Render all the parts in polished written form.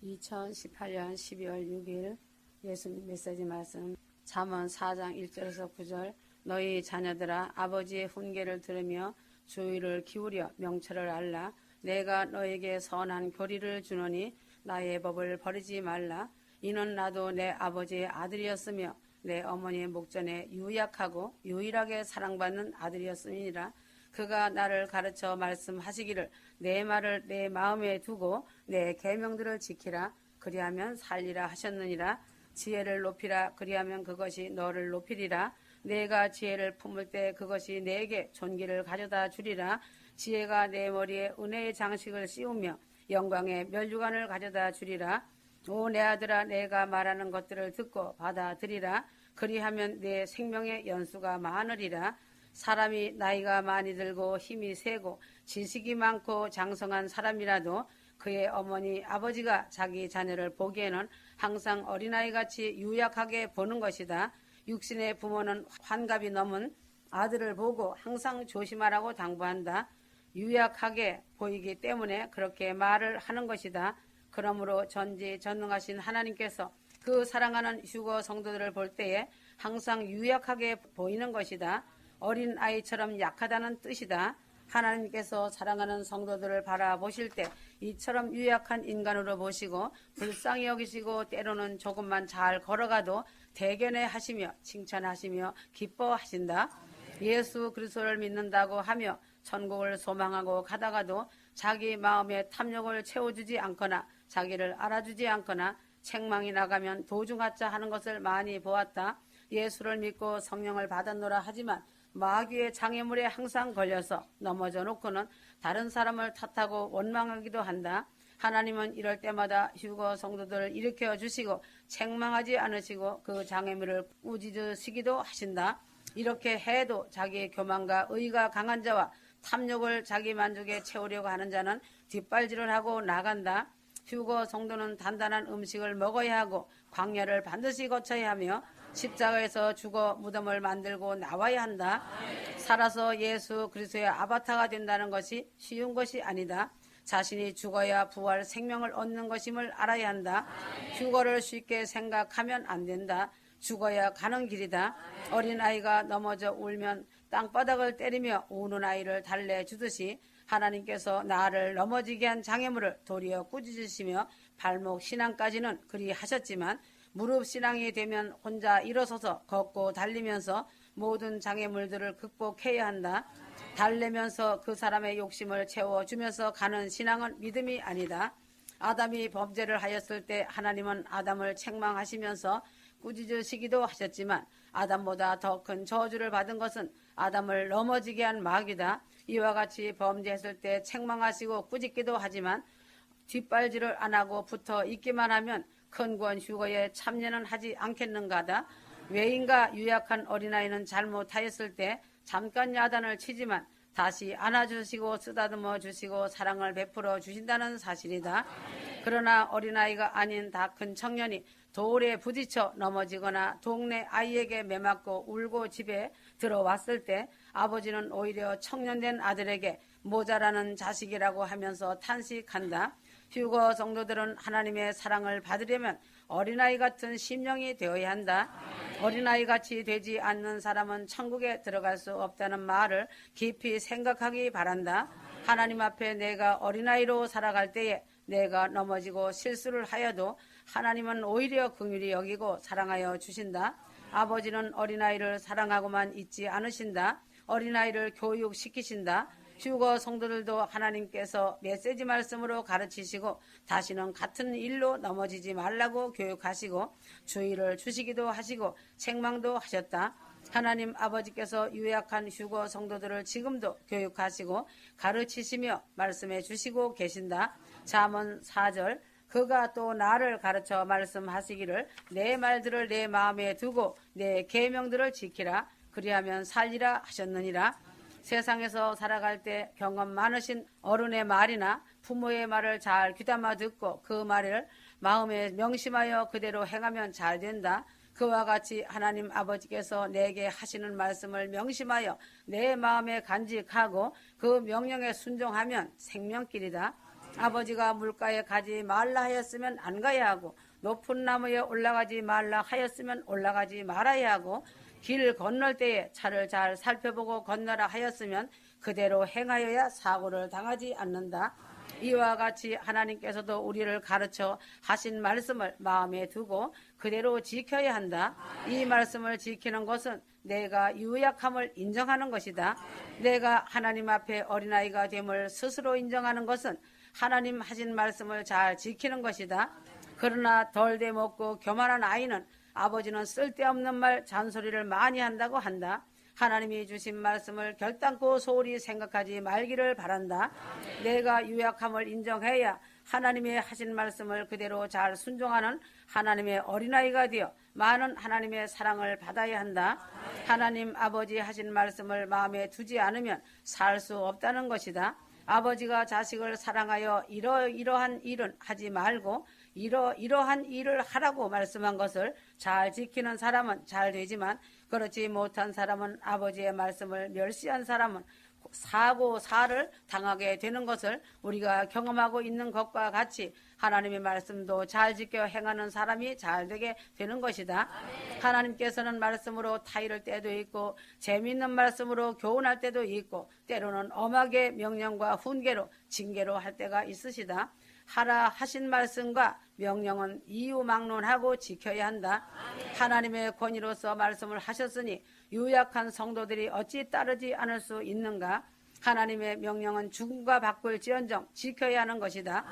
2018년 12월 6일 예수님 메시지 말씀 잠언 4장 1절에서 9절 너희 자녀들아 아버지의 훈계를 들으며 주의를 기울여 명철을 알라. 내가 너에게 선한 교리를 주노니 나의 법을 버리지 말라. 이는 나도 내 아버지의 아들이었으며 내 어머니의 목전에 유약하고 유일하게 사랑받는 아들이었음이니라. 그가 나를 가르쳐 말씀하시기를 내 말을 내 마음에 두고 내 계명들을 지키라. 그리하면 살리라 하셨느니라. 지혜를 높이라. 그리하면 그것이 너를 높이리라. 내가 지혜를 품을 때 그것이 내게 존귀를 가져다 주리라. 지혜가 내 머리에 은혜의 장식을 씌우며 영광의 면류관을 가져다 주리라. 오 내 아들아 내가 말하는 것들을 듣고 받아들이라. 그리하면 내 생명의 연수가 많으리라. 사람이 나이가 많이 들고 힘이 세고 지식이 많고 장성한 사람이라도 그의 어머니 아버지가 자기 자녀를 보기에는 항상 어린아이같이 유약하게 보는 것이다. 육신의 부모는 환갑이 넘은 아들을 보고 항상 조심하라고 당부한다. 유약하게 보이기 때문에 그렇게 말을 하는 것이다. 그러므로 전지전능하신 하나님께서 그 사랑하는 휴거 성도들을 볼 때에 항상 유약하게 보이는 것이다. 어린 아이처럼 약하다는 뜻이다. 하나님께서 사랑하는 성도들을 바라보실 때 이처럼 유약한 인간으로 보시고 불쌍히 여기시고 때로는 조금만 잘 걸어가도 대견해 하시며 칭찬하시며 기뻐하신다. 예수 그리스도를 믿는다고 하며 천국을 소망하고 가다가도 자기 마음의 탐욕을 채워주지 않거나 자기를 알아주지 않거나 책망이 나가면 도중하자 하는 것을 많이 보았다. 예수를 믿고 성령을 받았노라 하지만 마귀의 장애물에 항상 걸려서 넘어져 놓고는 다른 사람을 탓하고 원망하기도 한다. 하나님은 이럴 때마다 휴거 성도들을 일으켜 주시고 책망하지 않으시고 그 장애물을 꾸짖으시기도 하신다. 이렇게 해도 자기의 교만과 의가 강한 자와 탐욕을 자기 만족에 채우려고 하는 자는 뒷발질을 하고 나간다. 휴거 성도는 단단한 음식을 먹어야 하고 광야를 반드시 거쳐야 하며 십자가에서 죽어 무덤을 만들고 나와야 한다. 살아서 예수 그리스도의 아바타가 된다는 것이 쉬운 것이 아니다. 자신이 죽어야 부활 생명을 얻는 것임을 알아야 한다. 휴거를 쉽게 생각하면 안 된다. 죽어야 가는 길이다. 어린아이가 넘어져 울면 땅바닥을 때리며 우는 아이를 달래주듯이 하나님께서 나를 넘어지게 한 장애물을 도리어 꾸짖으시며 발목 신앙까지는 그리 하셨지만 무릎 신앙이 되면 혼자 일어서서 걷고 달리면서 모든 장애물들을 극복해야 한다. 달래면서 그 사람의 욕심을 채워주면서 가는 신앙은 믿음이 아니다. 아담이 범죄를 하였을 때 하나님은 아담을 책망하시면서 꾸짖으시기도 하셨지만 아담보다 더 큰 저주를 받은 것은 아담을 넘어지게 한 마귀다. 이와 같이 범죄했을 때 책망하시고 꾸짖기도 하지만 뒷발질을 안 하고 붙어 있기만 하면 큰 구원 휴거에 참여는 하지 않겠는가다. 외인과 유약한 어린아이는 잘못하였을 때 잠깐 야단을 치지만 다시 안아주시고 쓰다듬어 주시고 사랑을 베풀어 주신다는 사실이다. 그러나 어린아이가 아닌 다 큰 청년이 돌에 부딪혀 넘어지거나 동네 아이에게 매맞고 울고 집에 들어왔을 때 아버지는 오히려 청년된 아들에게 모자라는 자식이라고 하면서 탄식한다. 휴거 성도들은 하나님의 사랑을 받으려면 어린아이 같은 심령이 되어야 한다. 어린아이같이 되지 않는 사람은 천국에 들어갈 수 없다는 말을 깊이 생각하기 바란다. 하나님 앞에 내가 어린아이로 살아갈 때에 내가 넘어지고 실수를 하여도 하나님은 오히려 긍휼히 여기고 사랑하여 주신다. 아버지는 어린아이를 사랑하고만 있지 않으신다. 어린아이를 교육시키신다. 휴거 성도들도 하나님께서 메시지 말씀으로 가르치시고 다시는 같은 일로 넘어지지 말라고 교육하시고 주의를 주시기도 하시고 책망도 하셨다. 하나님 아버지께서 유약한 휴거 성도들을 지금도 교육하시고 가르치시며 말씀해 주시고 계신다. 잠언 4절 그가 또 나를 가르쳐 말씀하시기를 내 말들을 내 마음에 두고 내 계명들을 지키라. 그리하면 살리라 하셨느니라. 세상에서 살아갈 때 경험 많으신 어른의 말이나 부모의 말을 잘 귀담아 듣고 그 말을 마음에 명심하여 그대로 행하면 잘 된다. 그와 같이 하나님 아버지께서 내게 하시는 말씀을 명심하여 내 마음에 간직하고 그 명령에 순종하면 생명길이다. 아버지가 물가에 가지 말라 하였으면 안 가야 하고 높은 나무에 올라가지 말라 하였으면 올라가지 말아야 하고 길 건널 때에 차를 잘 살펴보고 건너라 하였으면 그대로 행하여야 사고를 당하지 않는다. 이와 같이 하나님께서도 우리를 가르쳐 하신 말씀을 마음에 두고 그대로 지켜야 한다. 이 말씀을 지키는 것은 내가 유약함을 인정하는 것이다. 내가 하나님 앞에 어린아이가 됨을 스스로 인정하는 것은 하나님 하신 말씀을 잘 지키는 것이다. 그러나 덜 되먹고 교만한 아이는 아버지는 쓸데없는 말 잔소리를 많이 한다고 한다. 하나님이 주신 말씀을 결단코 소홀히 생각하지 말기를 바란다. 내가 유약함을 인정해야 하나님의 하신 말씀을 그대로 잘 순종하는 하나님의 어린아이가 되어 많은 하나님의 사랑을 받아야 한다. 하나님 아버지 하신 말씀을 마음에 두지 않으면 살 수 없다는 것이다. 아버지가 자식을 사랑하여 이러한 일은 하지 말고 이러한 일을 하라고 말씀한 것을 잘 지키는 사람은 잘 되지만 그렇지 못한 사람은 아버지의 말씀을 멸시한 사람은 사고사를 당하게 되는 것을 우리가 경험하고 있는 것과 같이 하나님의 말씀도 잘 지켜 행하는 사람이 잘 되게 되는 것이다. 하나님께서는 말씀으로 타이를 때도 있고 재미있는 말씀으로 교훈할 때도 있고 때로는 엄하게 명령과 훈계로 징계로 할 때가 있으시다. 하라 하신 말씀과 명령은 이유막론하고 지켜야 한다. 하나님의 권위로서 말씀을 하셨으니 유약한 성도들이 어찌 따르지 않을 수 있는가? 하나님의 명령은 죽음과 바꿀지언정 지켜야 하는 것이다.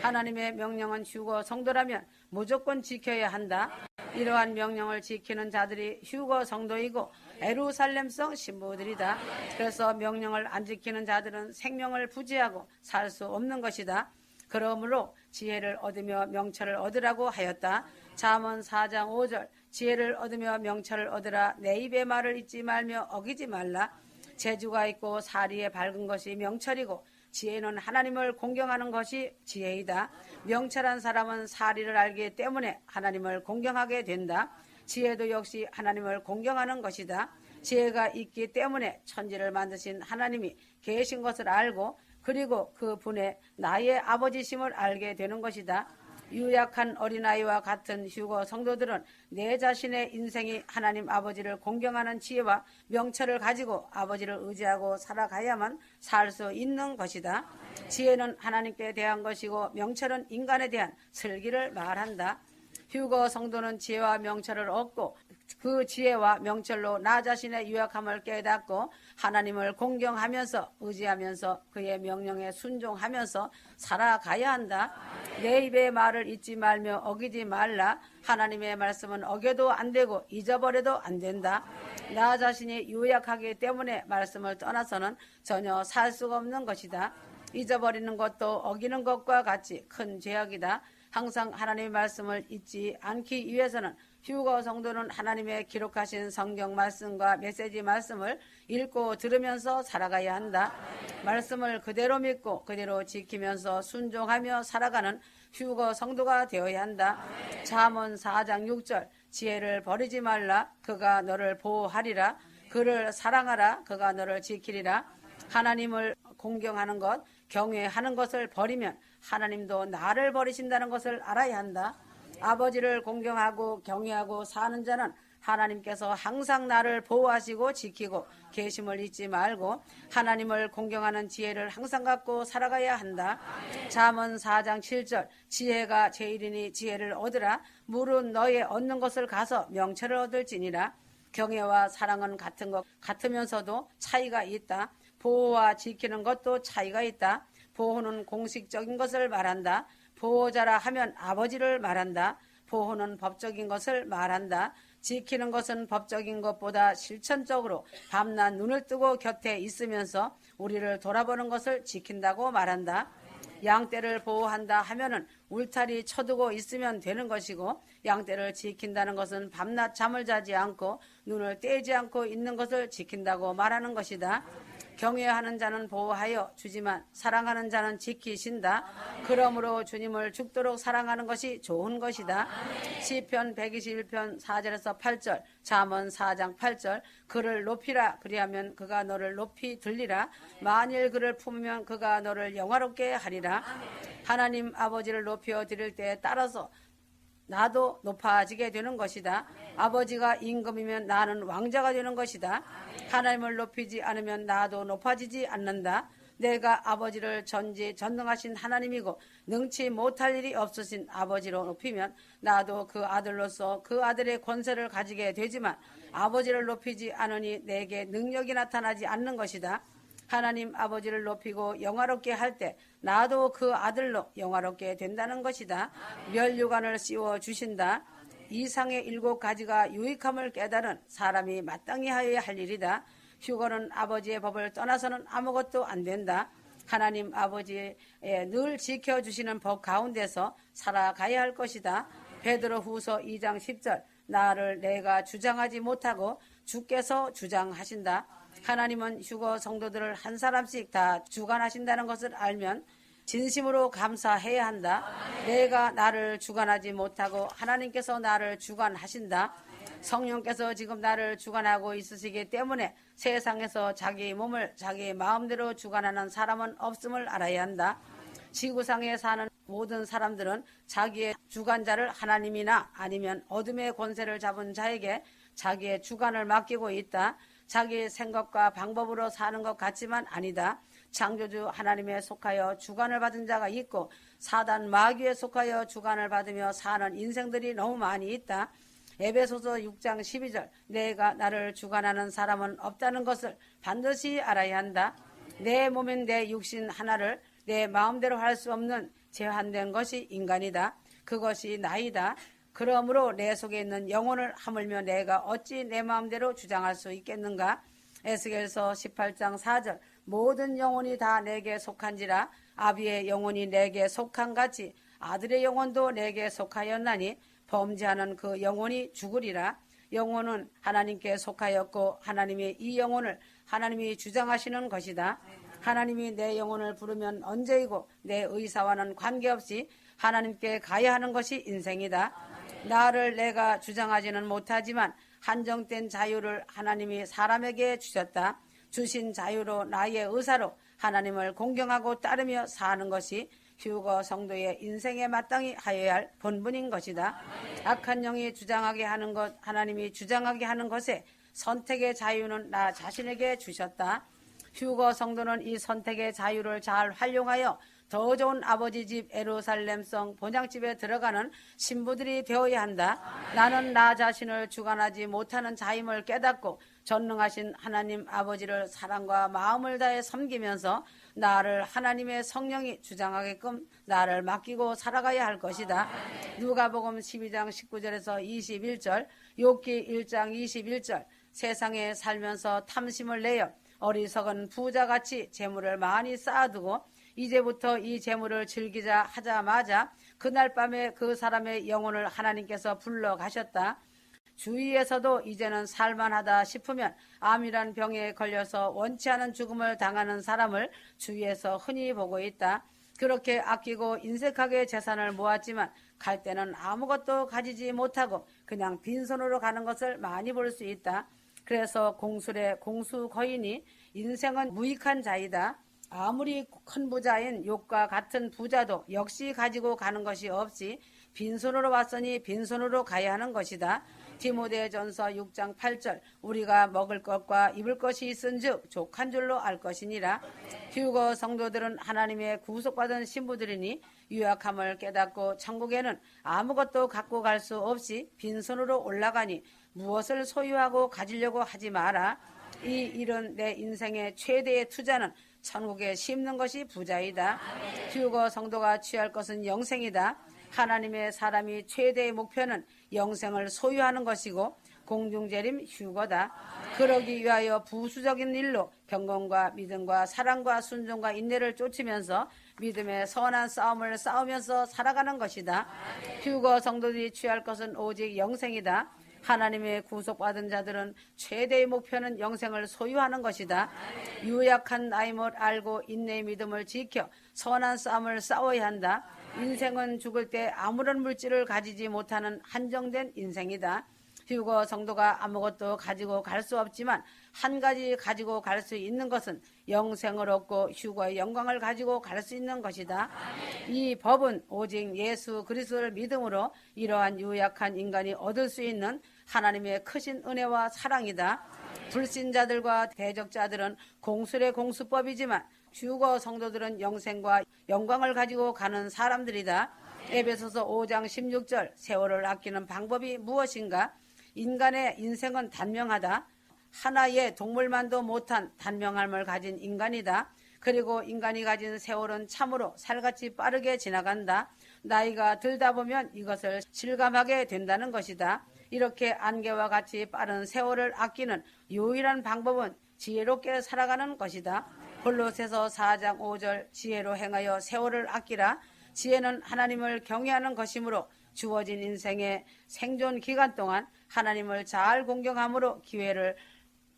하나님의 명령은 휴거 성도라면 무조건 지켜야 한다. 이러한 명령을 지키는 자들이 휴거 성도이고 예루살렘성 신부들이다. 그래서 명령을 안 지키는 자들은 생명을 부지하고 살 수 없는 것이다. 그러므로 지혜를 얻으며 명철을 얻으라고 하였다. 잠언 4장 5절 지혜를 얻으며 명철을 얻으라. 내 입의 말을 잊지 말며 어기지 말라. 재주가 있고 사리에 밝은 것이 명철이고 지혜는 하나님을 공경하는 것이 지혜이다. 명철한 사람은 사리를 알기 때문에 하나님을 공경하게 된다. 지혜도 역시 하나님을 공경하는 것이다. 지혜가 있기 때문에 천지를 만드신 하나님이 계신 것을 알고 그리고 그 분의 나의 아버지심을 알게 되는 것이다. 유약한 어린아이와 같은 휴거 성도들은 내 자신의 인생이 하나님 아버지를 공경하는 지혜와 명철을 가지고 아버지를 의지하고 살아가야만 살 수 있는 것이다. 지혜는 하나님께 대한 것이고 명철은 인간에 대한 슬기를 말한다. 휴거 성도는 지혜와 명철을 얻고 그 지혜와 명철로 나 자신의 유약함을 깨닫고 하나님을 공경하면서 의지하면서 그의 명령에 순종하면서 살아가야 한다. 내 입의 말을 잊지 말며 어기지 말라. 하나님의 말씀은 어겨도 안 되고 잊어버려도 안 된다. 나 자신이 유약하기 때문에 말씀을 떠나서는 전혀 살 수가 없는 것이다. 잊어버리는 것도 어기는 것과 같이 큰 죄악이다. 항상 하나님의 말씀을 잊지 않기 위해서는 휴거 성도는 하나님의 기록하신 성경 말씀과 메시지 말씀을 읽고 들으면서 살아가야 한다. 말씀을 그대로 믿고 그대로 지키면서 순종하며 살아가는 휴거 성도가 되어야 한다. 잠언 4장 6절 지혜를 버리지 말라. 그가 너를 보호하리라. 그를 사랑하라. 그가 너를 지키리라. 하나님을 공경하는 것, 경외하는 것을 버리면 하나님도 나를 버리신다는 것을 알아야 한다. 아버지를 공경하고 경외하고 사는 자는 하나님께서 항상 나를 보호하시고 지키고 계심을 잊지 말고 하나님을 공경하는 지혜를 항상 갖고 살아가야 한다. 잠언 4장 7절 지혜가 제일이니 지혜를 얻으라. 물은 너의 얻는 것을 가서 명철을 얻을지니라. 경외와 사랑은 같은 것 같으면서도 차이가 있다. 보호와 지키는 것도 차이가 있다. 보호는 공식적인 것을 말한다. 보호자라 하면 아버지를 말한다. 보호는 법적인 것을 말한다. 지키는 것은 법적인 것보다 실천적으로 밤낮 눈을 뜨고 곁에 있으면서 우리를 돌아보는 것을 지킨다고 말한다. 양떼를 보호한다 하면은 울타리 쳐두고 있으면 되는 것이고 양떼를 지킨다는 것은 밤낮 잠을 자지 않고 눈을 떼지 않고 있는 것을 지킨다고 말하는 것이다. 경외하는 자는 보호하여 주지만 사랑하는 자는 지키신다. 그러므로 주님을 죽도록 사랑하는 것이 좋은 것이다. 시편 121편 4절에서 8절, 잠언 4장 8절, 그를 높이라 그리하면 그가 너를 높이 들리라. 만일 그를 품으면 그가 너를 영화롭게 하리라. 하나님 아버지를 높여 드릴 때에 따라서 나도 높아지게 되는 것이다. 아버지가 임금이면 나는 왕자가 되는 것이다. 하나님을 높이지 않으면 나도 높아지지 않는다. 내가 아버지를 전지전능하신 하나님이고 능치 못할 일이 없으신 아버지로 높이면 나도 그 아들로서 그 아들의 권세를 가지게 되지만 아버지를 높이지 않으니 내게 능력이 나타나지 않는 것이다. 하나님 아버지를 높이고 영화롭게 할 때 나도 그 아들로 영화롭게 된다는 것이다. 멸류관을 씌워 주신다. 이상의 7가지가 유익함을 깨달은 사람이 마땅히 하여야 할 일이다. 휴거는 아버지의 법을 떠나서는 아무것도 안 된다. 하나님 아버지의 늘 지켜주시는 법 가운데서 살아가야 할 것이다. 베드로 후서 2장 10절, 나를 내가 주장하지 못하고 주께서 주장하신다. 하나님은 휴거 성도들을 한 사람씩 다 주관하신다는 것을 알면 진심으로 감사해야 한다. 내가 나를 주관하지 못하고 하나님께서 나를 주관하신다. 성령께서 지금 나를 주관하고 있으시기 때문에 세상에서 자기 몸을 자기 마음대로 주관하는 사람은 없음을 알아야 한다. 지구상에 사는 모든 사람들은 자기의 주관자를 하나님이나 아니면 어둠의 권세를 잡은 자에게 자기의 주관을 맡기고 있다. 자기의 생각과 방법으로 사는 것 같지만 아니다. 창조주 하나님에 속하여 주관을 받은 자가 있고 사단 마귀에 속하여 주관을 받으며 사는 인생들이 너무 많이 있다. 에베소서 6장 12절, 내가 나를 주관하는 사람은 없다는 것을 반드시 알아야 한다. 내 몸인 내 육신 하나를 내 마음대로 할 수 없는 제한된 것이 인간이다. 그것이 나이다. 그러므로 내 속에 있는 영혼을 하물며 내가 어찌 내 마음대로 주장할 수 있겠는가? 에스겔서 18장 4절, 모든 영혼이 다 내게 속한지라. 아비의 영혼이 내게 속한 같이 아들의 영혼도 내게 속하였나니 범죄하는 그 영혼이 죽으리라. 영혼은 하나님께 속하였고 하나님이 이 영혼을 하나님이 주장하시는 것이다. 하나님이 내 영혼을 부르면 언제이고 내 의사와는 관계없이 하나님께 가야 하는 것이 인생이다. 나를 내가 주장하지는 못하지만 한정된 자유를 하나님이 사람에게 주셨다. 주신 자유로 나의 의사로 하나님을 공경하고 따르며 사는 것이 휴거 성도의 인생에 마땅히 하여야 할 본분인 것이다. 악한 영이 주장하게 하는 것, 하나님이 주장하게 하는 것에 선택의 자유는 나 자신에게 주셨다. 휴거 성도는 이 선택의 자유를 잘 활용하여 더 좋은 아버지 집 예루살렘성 본향집에 들어가는 신부들이 되어야 한다. 나는 나 자신을 주관하지 못하는 자임을 깨닫고 전능하신 하나님 아버지를 사랑과 마음을 다해 섬기면서 나를 하나님의 성령이 주장하게끔 나를 맡기고 살아가야 할 것이다. 누가복음 12장 19절에서 21절, 욥기 1장 21절, 세상에 살면서 탐심을 내어 어리석은 부자같이 재물을 많이 쌓아두고 이제부터 이 재물을 즐기자 하자마자 그날 밤에 그 사람의 영혼을 하나님께서 불러가셨다. 주위에서도 이제는 살만하다 싶으면 암이란 병에 걸려서 원치 않은 죽음을 당하는 사람을 주위에서 흔히 보고 있다. 그렇게 아끼고 인색하게 재산을 모았지만 갈 때는 아무것도 가지지 못하고 그냥 빈손으로 가는 것을 많이 볼 수 있다. 그래서 공술의 공수 거인이 인생은 무익한 자이다. 아무리 큰 부자인 욥과 같은 부자도 역시 가지고 가는 것이 없이 빈손으로 왔으니 빈손으로 가야 하는 것이다. 디모데전서 6장 8절, 우리가 먹을 것과 입을 것이 있은즉 족한 줄로 알 것이니라. 휴거 성도들은 하나님의 구속받은 신부들이니 유약함을 깨닫고 천국에는 아무것도 갖고 갈 수 없이 빈손으로 올라가니 무엇을 소유하고 가지려고 하지 마라. 이 일은 내 인생의 최대의 투자는 천국에 심는 것이 부자이다. 휴거 성도가 취할 것은 영생이다. 하나님의 사람이 최대의 목표는 영생을 소유하는 것이고 공중재림 휴거다. 그러기 위하여 부수적인 일로 경건과 믿음과 사랑과 순종과 인내를 쫓으면서 믿음의 선한 싸움을 싸우면서 살아가는 것이다. 휴거 성도들이 취할 것은 오직 영생이다. 하나님의 구속받은 자들은 최대의 목표는 영생을 소유하는 것이다. 유약한 나임을 알고 인내의 믿음을 지켜 선한 싸움을 싸워야 한다. 인생은 죽을 때 아무런 물질을 가지지 못하는 한정된 인생이다. 휴거 성도가 아무것도 가지고 갈 수 없지만 한 가지 가지고 갈 수 있는 것은 영생을 얻고 휴거의 영광을 가지고 갈 수 있는 것이다. 이 법은 오직 예수 그리스도를 믿음으로 이러한 유약한 인간이 얻을 수 있는 하나님의 크신 은혜와 사랑이다. 불신자들과 대적자들은 공술의 공수법이지만 휴거 성도들은 영생과 영광을 가지고 가는 사람들이다. 에베소서 5장 16절 세월을 아끼는 방법이 무엇인가? 인간의 인생은 단명하다. 하나의 동물만도 못한 단명함을 가진 인간이다. 그리고 인간이 가진 세월은 참으로 살같이 빠르게 지나간다. 나이가 들다 보면 이것을 실감하게 된다는 것이다. 이렇게 안개와 같이 빠른 세월을 아끼는 유일한 방법은 지혜롭게 살아가는 것이다. 골로새서 4장 5절 지혜로 행하여 세월을 아끼라. 지혜는 하나님을 경외하는 것이므로 주어진 인생의 생존 기간 동안 하나님을 잘 공경함으로 기회를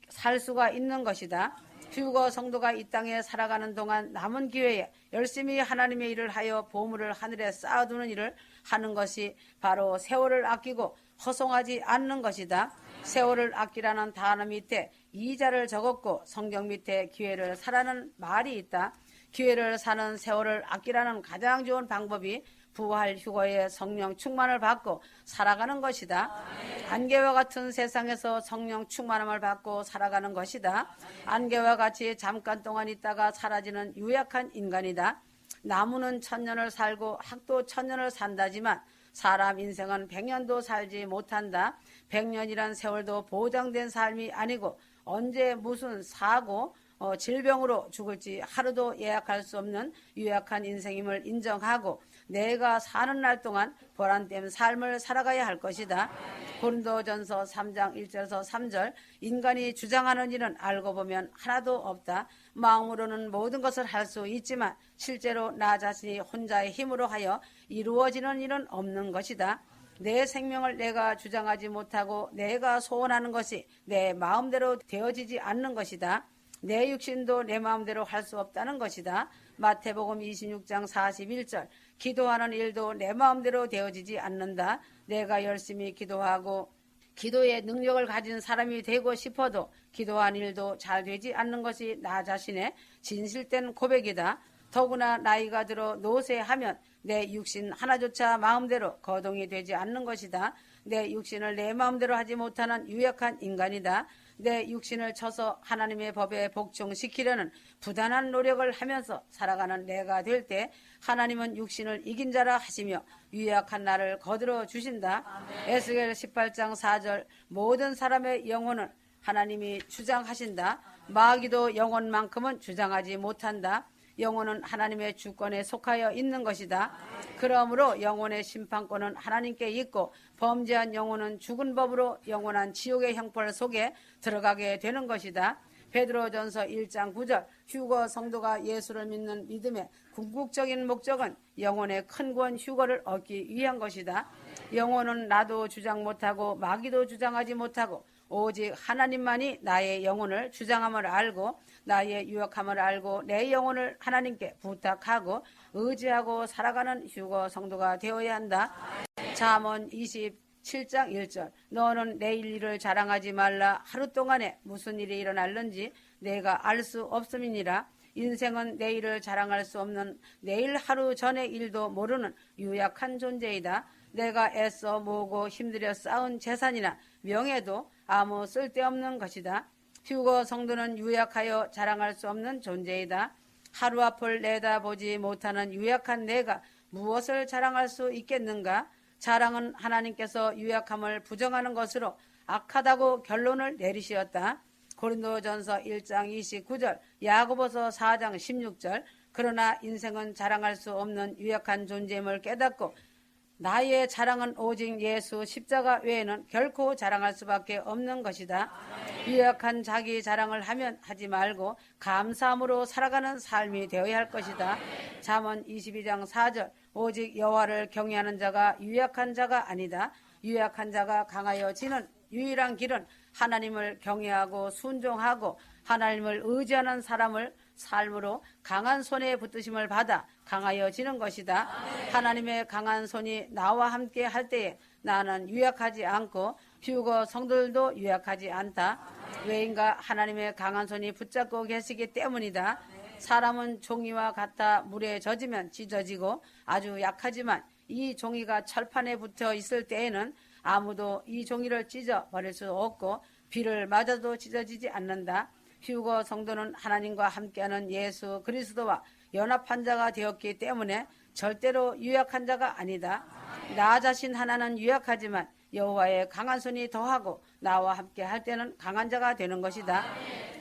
살 수가 있는 것이다. 휴거 성도가 이 땅에 살아가는 동안 남은 기회에 열심히 하나님의 일을 하여 보물을 하늘에 쌓아두는 일을 하는 것이 바로 세월을 아끼고 허송하지 않는 것이다. 세월을 아끼라는 단어 밑에 이자를 적었고 성경 밑에 기회를 사라는 말이 있다. 기회를 사는 세월을 아끼라는 가장 좋은 방법이 부활 휴거의 성령 충만을 받고 살아가는 것이다. 안개와 같은 세상에서 성령 충만함을 받고 살아가는 것이다. 안개와 같이 잠깐 동안 있다가 사라지는 유약한 인간이다. 나무는 1000년을 살고 학도 1000년을 산다지만 사람 인생은 100년도 살지 못한다. 100년이란 세월도 보장된 삶이 아니고 언제 무슨 사고 질병으로 죽을지 하루도 예약할 수 없는 유약한 인생임을 인정하고 내가 사는 날 동안 보람된 삶을 살아가야 할 것이다. 고린도전서 3장 1절에서 3절 인간이 주장하는 일은 알고 보면 하나도 없다. 마음으로는 모든 것을 할 수 있지만 실제로 나 자신이 혼자의 힘으로 하여 이루어지는 일은 없는 것이다. 내 생명을 내가 주장하지 못하고 내가 소원하는 것이 내 마음대로 되어지지 않는 것이다. 내 육신도 내 마음대로 할 수 없다는 것이다. 마태복음 26장 41절 기도하는 일도 내 마음대로 되어지지 않는다. 내가 열심히 기도하고 기도의 능력을 가진 사람이 되고 싶어도 기도한 일도 잘 되지 않는 것이 나 자신의 진실된 고백이다. 더구나 나이가 들어 노쇠하면 내 육신 하나조차 마음대로 거동이 되지 않는 것이다. 내 육신을 내 마음대로 하지 못하는 유약한 인간이다. 내 육신을 쳐서 하나님의 법에 복종시키려는 부단한 노력을 하면서 살아가는 내가 될 때 하나님은 육신을 이긴 자라 하시며 유약한 나를 거들어 주신다. 에스겔 18장 4절 모든 사람의 영혼을 하나님이 주장하신다. 마귀도 영혼만큼은 주장하지 못한다. 영혼은 하나님의 주권에 속하여 있는 것이다. 그러므로 영혼의 심판권은 하나님께 있고 범죄한 영혼은 죽은 법으로 영원한 지옥의 형벌 속에 들어가게 되는 것이다. 베드로전서 1장 9절 휴거 성도가 예수를 믿는 믿음의 궁극적인 목적은 영혼의 큰 구원 휴거를 얻기 위한 것이다. 영혼은 나도 주장 못하고 마귀도 주장하지 못하고 오직 하나님만이 나의 영혼을 주장함을 알고 나의 유약함을 알고 내 영혼을 하나님께 부탁하고 의지하고 살아가는 휴거 성도가 되어야 한다. 잠언 27장 1절 너는 내일 일을 자랑하지 말라. 하루 동안에 무슨 일이 일어날는지 내가 알 수 없음이니라. 인생은 내일을 자랑할 수 없는 내일 하루 전의 일도 모르는 유약한 존재이다. 내가 애써 모으고 힘들여 쌓은 재산이나 명예도 아무 쓸데없는 것이다. 휴거 성도는 유약하여 자랑할 수 없는 존재이다. 하루 앞을 내다보지 못하는 유약한 내가 무엇을 자랑할 수 있겠는가? 자랑은 하나님께서 유약함을 부정하는 것으로 악하다고 결론을 내리시었다. 고린도전서 1장 29절, 야고보서 4장 16절 그러나 인생은 자랑할 수 없는 유약한 존재임을 깨닫고 나의 자랑은 오직 예수 십자가 외에는 결코 자랑할 수밖에 없는 것이다. 유약한 자기 자랑을 하면 하지 말고 감사함으로 살아가는 삶이 되어야 할 것이다. 잠언 22장 4절 오직 여호와를 경외하는 자가 유약한 자가 아니다. 유약한 자가 강하여 지는 유일한 길은 하나님을 경외하고 순종하고 하나님을 의지하는 사람을 삶으로 강한 손에 붙드심을 받아 강하여지는 것이다. 하나님의 강한 손이 나와 함께 할 때에 나는 유약하지 않고 휴거 성도들도 유약하지 않다. 왜인가? 하나님의 강한 손이 붙잡고 계시기 때문이다. 사람은 종이와 같아 물에 젖으면 찢어지고 아주 약하지만 이 종이가 철판에 붙어 있을 때에는 아무도 이 종이를 찢어버릴 수 없고 비를 맞아도 찢어지지 않는다. 휴거 성도는 하나님과 함께하는 예수 그리스도와 연합한 자가 되었기 때문에 절대로 유약한 자가 아니다. 나 자신 하나는 유약하지만 여호와의 강한 손이 더하고 나와 함께 할 때는 강한 자가 되는 것이다.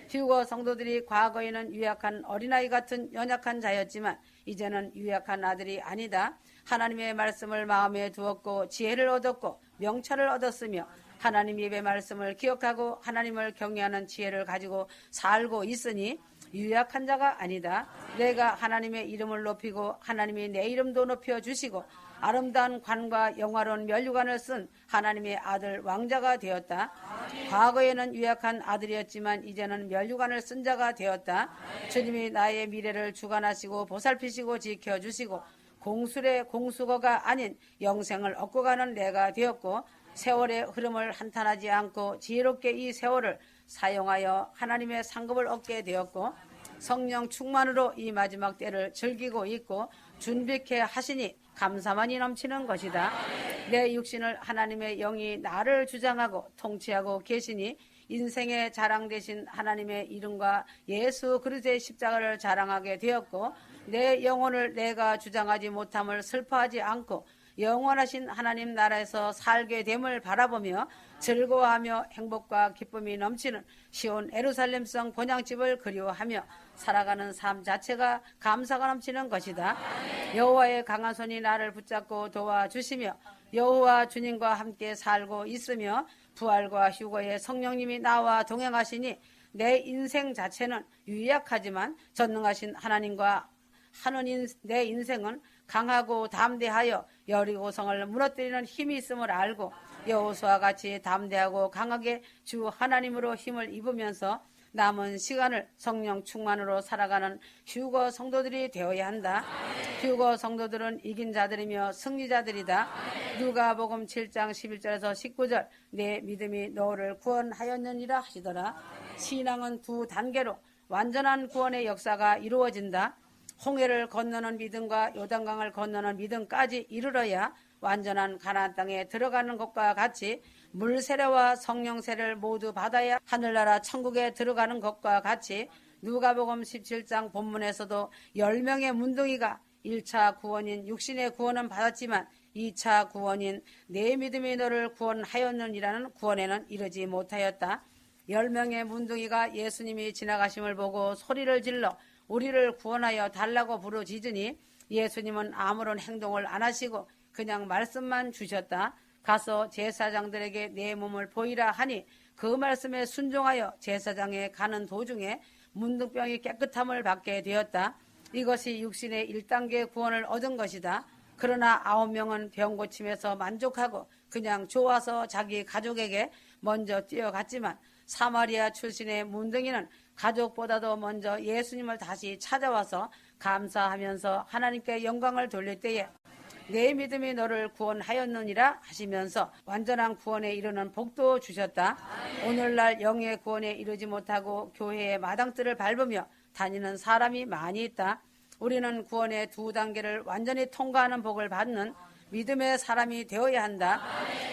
휴거 성도들이 과거에는 유약한 어린아이 같은 연약한 자였지만 이제는 유약한 아들이 아니다. 하나님의 말씀을 마음에 두었고 지혜를 얻었고 명철을 얻었으며 하나님 입의 말씀을 기억하고 하나님을 경외하는 지혜를 가지고 살고 있으니 유약한 자가 아니다. 내가 하나님의 이름을 높이고 하나님이 내 이름도 높여주시고 아름다운 관과 영화로운 면류관을 쓴 하나님의 아들 왕자가 되었다. 과거에는 유약한 아들이었지만 이제는 면류관을 쓴 자가 되었다. 주님이 나의 미래를 주관하시고 보살피시고 지켜주시고 공술의 공수거가 아닌 영생을 얻고 가는 내가 되었고 세월의 흐름을 한탄하지 않고 지혜롭게 이 세월을 사용하여 하나님의 상급을 얻게 되었고 성령 충만으로 이 마지막 때를 즐기고 있고 준비케 하시니 감사만이 넘치는 것이다. 내 육신을 하나님의 영이 나를 주장하고 통치하고 계시니 인생의 자랑 되신 하나님의 이름과 예수 그리스도의 십자가를 자랑하게 되었고 내 영혼을 내가 주장하지 못함을 슬퍼하지 않고 영원하신 하나님 나라에서 살게 됨을 바라보며 즐거워하며 행복과 기쁨이 넘치는 시온 예루살렘성 본향집을 그리워하며 살아가는 삶 자체가 감사가 넘치는 것이다. 여호와의 강한 손이 나를 붙잡고 도와주시며 여호와 주님과 함께 살고 있으며 부활과 휴거의 성령님이 나와 동행하시니 내 인생 자체는 유약하지만 전능하신 하나님과 하는 내 인생은 강하고 담대하여 여리고성을 무너뜨리는 힘이 있음을 알고 여호수아와 같이 담대하고 강하게 주 하나님으로 힘을 입으면서 남은 시간을 성령 충만으로 살아가는 휴거 성도들이 되어야 한다. 휴거 성도들은 이긴 자들이며 승리자들이다. 누가복음 7장 11절에서 19절 내 믿음이 너를 구원하였느니라 하시더라. 신앙은 두 단계로 완전한 구원의 역사가 이루어진다. 홍해를 건너는 믿음과 요단강을 건너는 믿음까지 이르러야 완전한 가나안 땅에 들어가는 것과 같이 물 세례와 성령 세례를 모두 받아야 하늘나라 천국에 들어가는 것과 같이 누가복음 17장 본문에서도 10명의 문둥이가 1차 구원인 육신의 구원은 받았지만 2차 구원인 내 믿음이 너를 구원하였느니라는 구원에는 이르지 못하였다. 10명의 문둥이가 예수님이 지나가심을 보고 소리를 질러 우리를 구원하여 달라고 부르짖으니 예수님은 아무런 행동을 안 하시고 그냥 말씀만 주셨다. 가서 제사장들에게 내 몸을 보이라 하니 그 말씀에 순종하여 제사장에 가는 도중에 문둥병이 깨끗함을 받게 되었다. 이것이 육신의 1단계 구원을 얻은 것이다. 그러나 9명은 병 고침에서 만족하고 그냥 좋아서 자기 가족에게 먼저 뛰어갔지만 사마리아 출신의 문둥이는 가족보다도 먼저 예수님을 다시 찾아와서 감사하면서 하나님께 영광을 돌릴 때에 내 믿음이 너를 구원하였느니라 하시면서 완전한 구원에 이르는 복도 주셨다. 오늘날 영의 구원에 이르지 못하고 교회의 마당들을 밟으며 다니는 사람이 많이 있다. 우리는 구원의 두 단계를 완전히 통과하는 복을 받는 믿음의 사람이 되어야 한다.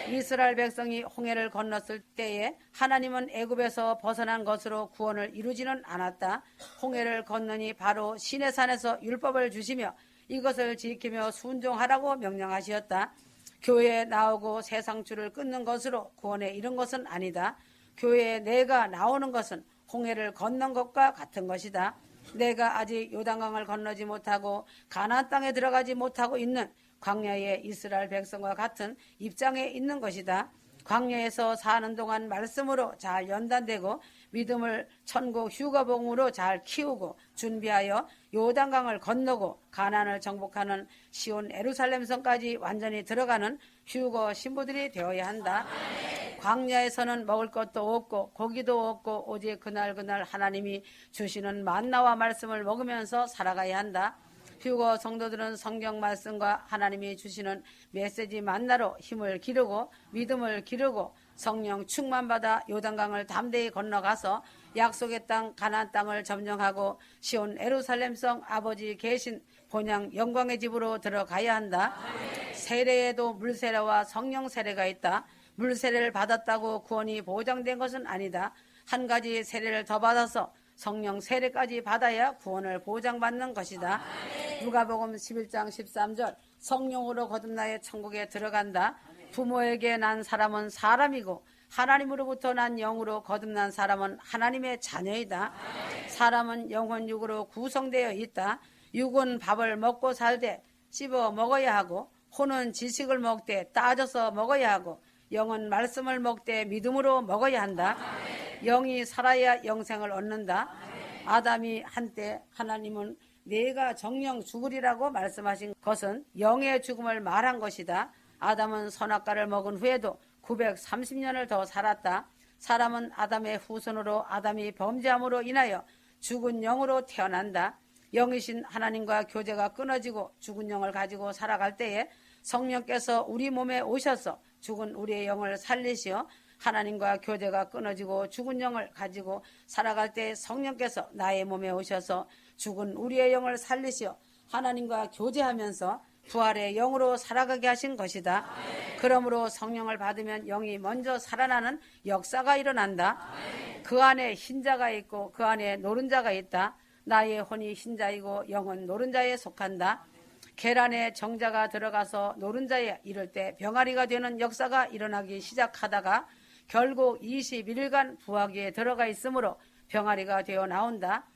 이스라엘 백성이 홍해를 건넜을 때에 하나님은 애굽에서 벗어난 것으로 구원을 이루지는 않았다. 홍해를 건너니 바로 시내산에서 율법을 주시며 이것을 지키며 순종하라고 명령하셨다. 교회에 나오고 세상줄을 끊는 것으로 구원에 이른 것은 아니다. 교회에 내가 나오는 것은 홍해를 건넌 것과 같은 것이다. 내가 아직 요단강을 건너지 못하고 가나안 땅에 들어가지 못하고 있는 광야의 이스라엘 백성과 같은 입장에 있는 것이다. 광야에서 사는 동안 말씀으로 잘 연단되고 믿음을 천국 휴거봉으로 잘 키우고 준비하여 요단강을 건너고 가나안을 정복하는 시온 예루살렘성까지 완전히 들어가는 휴거 신부들이 되어야 한다. 광야에서는 먹을 것도 없고 고기도 없고 오직 그날 하나님이 주시는 만나와 말씀을 먹으면서 살아가야 한다. 휴거 성도들은 성경 말씀과 하나님이 주시는 메시지 만나로 힘을 기르고 믿음을 기르고 성령 충만받아 요단강을 담대히 건너가서 약속의 땅 가나안 땅을 점령하고 시온 예루살렘성 아버지 계신 본향 영광의 집으로 들어가야 한다. 세례에도 물세례와 성령 세례가 있다. 물세례를 받았다고 구원이 보장된 것은 아니다. 한 가지 세례를 더 받아서 성령 세례까지 받아야 구원을 보장받는 것이다. 누가복음 11장 13절 성령으로 거듭나여 천국에 들어간다. 부모에게 난 사람은 사람이고 하나님으로부터 난 영으로 거듭난 사람은 하나님의 자녀이다. 사람은 영혼 육으로 구성되어 있다. 육은 밥을 먹고 살되 씹어 먹어야 하고 혼은 지식을 먹되 따져서 먹어야 하고 영은 말씀을 먹되 믿음으로 먹어야 한다. 영이 살아야 영생을 얻는다. 아담이 한때 하나님은 내가 정령 죽으리라고 말씀하신 것은 영의 죽음을 말한 것이다. 아담은 선악과를 먹은 후에도 930년을 더 살았다. 사람은 아담의 후손으로 아담이 범죄함으로 인하여 죽은 영으로 태어난다. 영이신 하나님과 교제가 끊어지고 죽은 영을 가지고 살아갈 때에 성령께서 우리 몸에 오셔서 죽은 우리의 영을 살리시어 하나님과 교제가 끊어지고 죽은 영을 가지고 살아갈 때 성령께서 나의 몸에 오셔서 죽은 우리의 영을 살리시어 하나님과 교제하면서 부활의 영으로 살아가게 하신 것이다. 그러므로 성령을 받으면 영이 먼저 살아나는 역사가 일어난다. 그 안에 흰자가 있고 그 안에 노른자가 있다. 나의 혼이 흰자이고 영은 노른자에 속한다. 계란에 정자가 들어가서 노른자에 이를 때 병아리가 되는 역사가 일어나기 시작하다가 결국 21일간 부화기에 들어가 있으므로 병아리가 되어 나온다.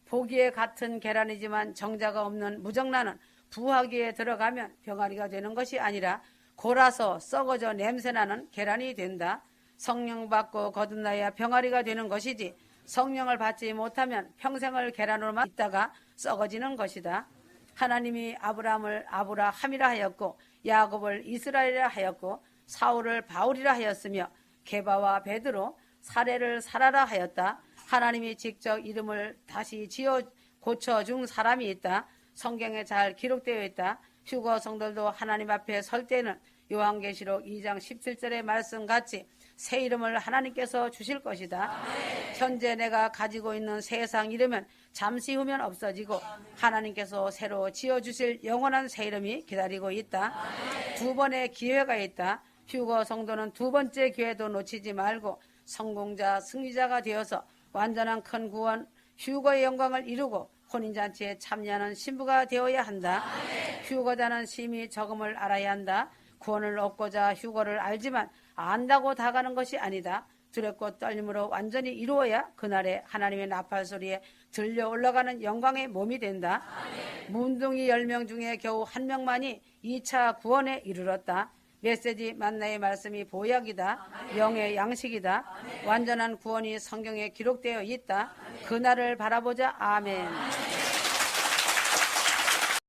보기에 같은 계란이지만 정자가 없는 무정란은 부화기에 들어가면 병아리가 되는 것이 아니라 골아서 썩어져 냄새나는 계란이 된다. 성령 받고 거듭나야 병아리가 되는 것이지 성령을 받지 못하면 평생을 계란으로만 있다가 썩어지는 것이다. 하나님이 아브라함을 아브라함이라 하였고 야곱을 이스라엘이라 하였고 사울을 바울이라 하였으며 게바와 베드로 사레를 사라라 하였다. 하나님이 직접 이름을 다시 지어 고쳐준 사람이 있다. 성경에 잘 기록되어 있다. 휴거 성들도 하나님 앞에 설 때는 요한계시록 2장 17절의 말씀같이 새 이름을 하나님께서 주실 것이다. 현재 내가 가지고 있는 세상 이름은 잠시 후면 없어지고 하나님께서 새로 지어주실 영원한 새 이름이 기다리고 있다. 두 번의 기회가 있다. 휴거 성도는 두 번째 기회도 놓치지 말고 성공자 승리자가 되어서 완전한 큰 구원 휴거의 영광을 이루고 혼인잔치에 참여하는 신부가 되어야 한다. 휴거자는 심히 적음을 알아야 한다. 구원을 얻고자 휴거를 알지만 안다고 다 가는 것이 아니다. 두렵고 떨림으로 완전히 이루어야 그날에 하나님의 나팔 소리에 들려 올라가는 영광의 몸이 된다. 문둥이 10명 중에 겨우 1명만이 2차 구원에 이르렀다. 메시지 만나의 말씀이 보약이다. 영의 양식이다. 완전한 구원이 성경에 기록되어 있다. 그날을 바라보자. 아멘.